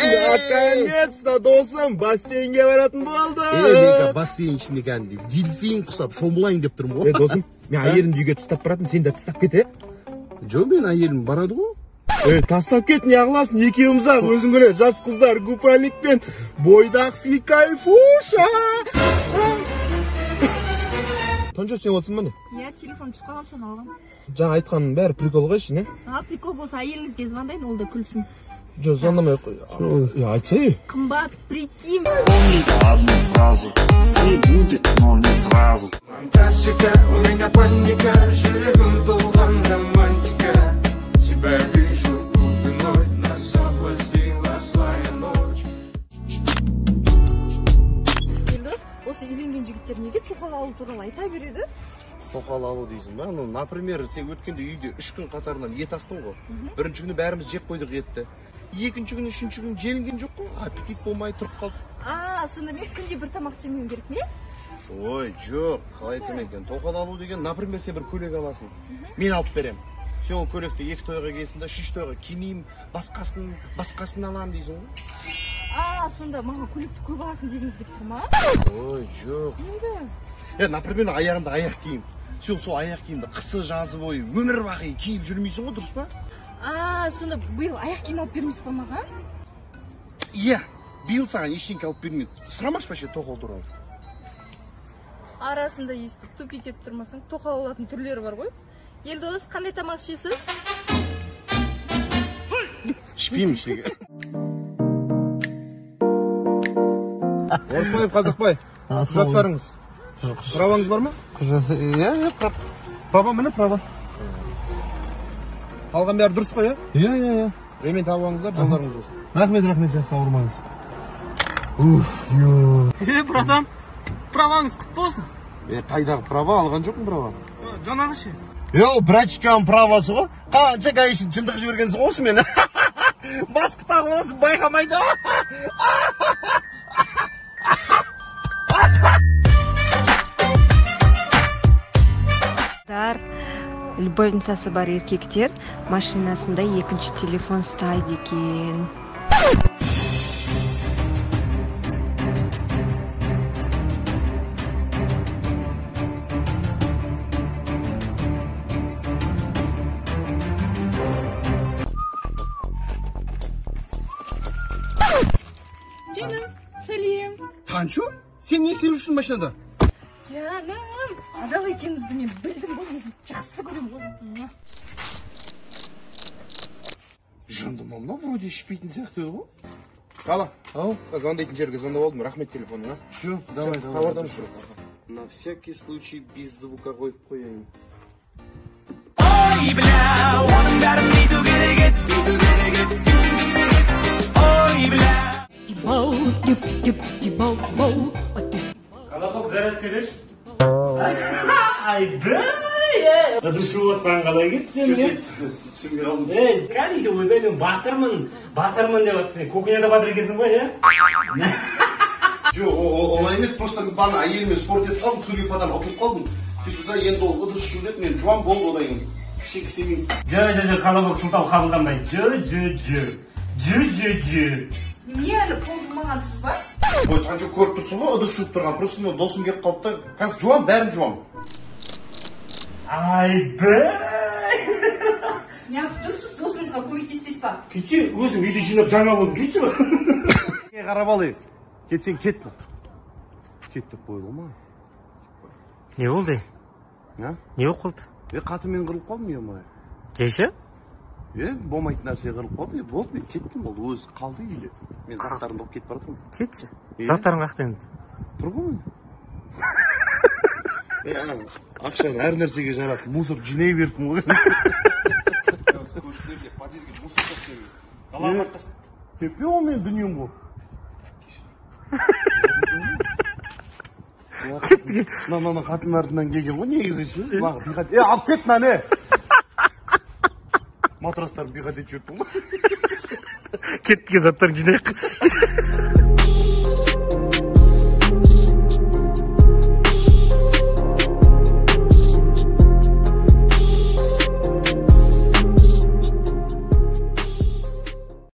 Наконец-то досым бассейнге баратын болды. Неге бассейн ішінде кәнде дельфин құсап шомылайын деп тұрмын ғой. Досым, мен әйелімді үйге тастап баратын, сен де тастап кет, Жоқ, мен әйелім барады ғой. Тастап кет, не қыласың? Екеуміз ақ өзің көре, жас қыздар купальникпен бойдақсы кайфуша. Тонжа, сен отсың міне? Иә, телефон түсіп қалған соң алған. Жаңа айтқаның бәрі прикол ғой, шын, Прикол болса әйеліңізге звондайын, ол да күлсін. Жоқ, звондамай қой. Айтсай. Қымбат, прикинь. Одну фразу, все будет, но не сразу. Фантастика, у меня паника, жүрегім толған романтика. Тебя вижу в клубе вновь, нас соблазнила злая ночь. Елдос, осы үйленген жігіттер неге тоқал алу туралы айта береді? Тоқал алу дейсің ба? Например, сен өткенде үйде 3 күн қатарынан ет астың ғой. Бірінші күні бәріміз жеп қойдық етті. Екінші күні, үшінші күні желінген жоқ қой. Аппетит болмай тұрып қалды. Сонда мен күнде бір тамақ істемеуім керек не? Ой, жоқ, қалай айтсам екен. Тоқал алу деген, например, сен бір көйлек аласың. Мен алып берем. Сен ол көйлекті 2 тойға келсін да, 3 тойға кимеймін, басқасын аламын дейсің ғой. Сонда маған көйлекті көп аласың дегіңіз келіп тұр ма? Ой, жоқ. Енді? Например, аяғымда аяқ киім. Сен сол аяқ киімді қысы жазы бойы өмір бақи киіп жүрмейсің ғой, дұрыс па? Сонда биыл аяқ киім алып бермейсіз ба маған? Иә, биыл саған ештеңке алып бермейді. Сұрамашы ба ше тоқал туралы? Арасында естіп, тупить етіп тұрмасаң, тоқал алатын түрлері бар ғой. Елдос, қандай тамақ ішесіз? Ішпеймін ішеге. Орысбай, Қазақбай, құжаттарыңыз. Праваңыз бар ма? Иә, Права міне, права. Қалған бәрі дұрыс қой, Иә. Ремень тауып алыңыздар, жолдарыңыз болсын. Рахмет, жақсы ауырмаңыз. Братан, праваңыз құтты болсын. Қайдағы права, алған жоқпын права? Жаңағы ше. Братчиканың правасы ғой. Қанша кайшын жындық жібергенсің осы мені. Басқы тағып аласың, байқамайды. Любовницасы бар еркектер машинасында екінші телефон ұстайды екен. Жаным, сәлем. Танчо, сен не істеп жүрсің машинада? Жаным, адал екеніңізді мен білдім ғой, мен сізді жақсы көрем ғой. Жандым, мына вроде ішпейтін сияқты еді ғой. Қала, звондайтын жерге звондап алдым, рахмет телефоныңа. Все, давай. Хабардан жүр. На всякий случай без звука қойып қояйын. Ой, бля, оның бәрін бүйту керек ет. Ой, бля. Қалапок зарядка берші. Айды! Ыдышып отқан қалай кетсен мен? Түсінбей қалдым. Кәдейді ойбай, мен батырмын деп атсың. Кухняда батыр екенсің ғой, Жоқ, олай емес, просто бана әйелімен спорт етіп қалдым, сурифадан ұтылып қалдым. Сөйтті да, енді ол ыдыс жулет, мен жуан болды одан кейін. Шек семейді. Жо, Қалапок сылтау қабылданбай. Жо. Не әлі пол жумағансыз ба? Ой, Танчо көріп тұрсың ғой, ыдыс жуып тұрған. Просто мен досым келіп қалды да, қазір жуам, бәрін жуам. Айды! Неғып тұрсыз, досыңызға көмектеспес па? Кетші, өзім үйді жинап жаңа болдым, кетші ба? Қарап алайық. Кетсең кетті. Кеттік қойды ма? Не болды? Не болып қалды? Қатымен қырылып қалдым, емай. Жайша? Болмайтын нәрсе қырылып қалды. Болды, мен кеттім, ол өзі қалды үйде. Мен заттарымды алып кетіп баратырмын. Кетші. Заттарың қақта енді? Тұр ғой мен. Ақшаны әр нәрсеге жарап, мусор жинай бердім ғой. Кеппе ол мен дүнием ғой. Қатын артынан келген ғой, негізі ше. Алып кет мені. Матрастарын биғат етіп жүрдім ғой. Кеттіге заттарын жинайық.